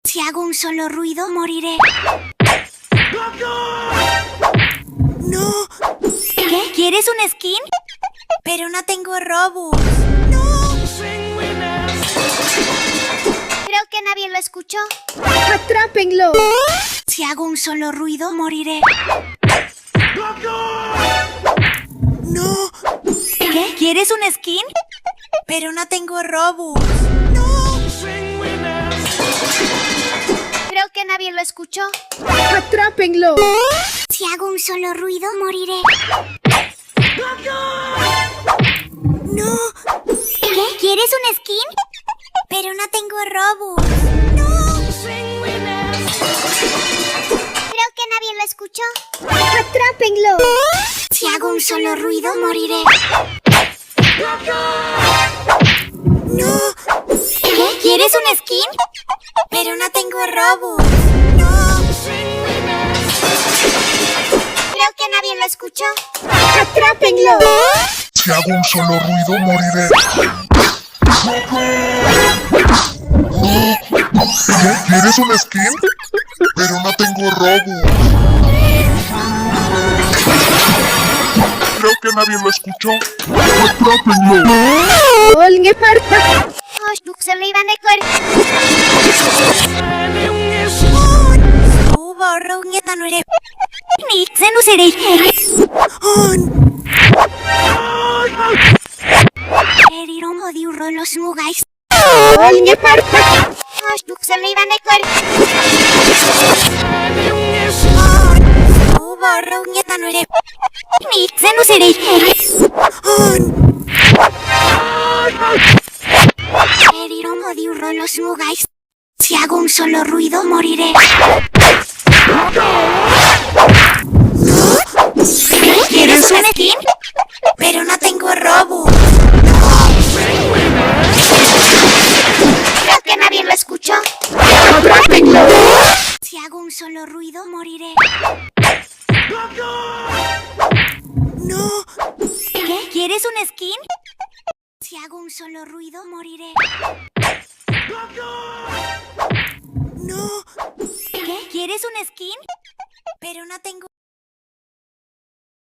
Si hago un solo ruido, moriré. ¡No! ¿Qué? ¿Quieres un skin? Pero no tengo Robux. ¡No! Creo que nadie lo escuchó. ¡Atrápenlo! Si hago un solo ruido, moriré. ¡No! ¿Qué? ¿Quieres un skin? Pero no tengo Robux. ¡No! Creo que nadie lo escuchó. ¡Atrápenlo! Si hago un solo ruido, moriré. ¡No! ¿Qué? ¿Quieres un skin? Pero no tengo Robux. ¡No! Creo que nadie lo escuchó. ¡Atrápenlo! Si hago un solo ruido, moriré. ¡No! ¿Qué? ¿Quieres un skin? Pero no tengo Robux. ¡No! Creo que nadie lo escuchó. ¡Atrápenlo! Si hago un solo ruido, moriré. ¿Qué? ¿Quieres un skin? Pero no tengo Robux. Creo que nadie lo escuchó. ¡Atrápenlo! ¡Olge parta! Se le iban a correr. Borro un etanore. Ni se no seré. Eriron odiuro los mugais. ¡Olge parta! Se le iban a correr. Borro un etanore. Ni se no seré. Eriron odiuro los mugais. Si hago un solo ruido, moriré. ¿Quieres un skin? Pero no tengo Robux. Creo que nadie lo escuchó. ¡Atrápenlo! Si hago un solo ruido, moriré. ¡No! ¿Qué? ¿Quieres un skin? Si hago un solo ruido, moriré. ¡No! ¿Qué? ¿Quieres un skin? Pero no tengo...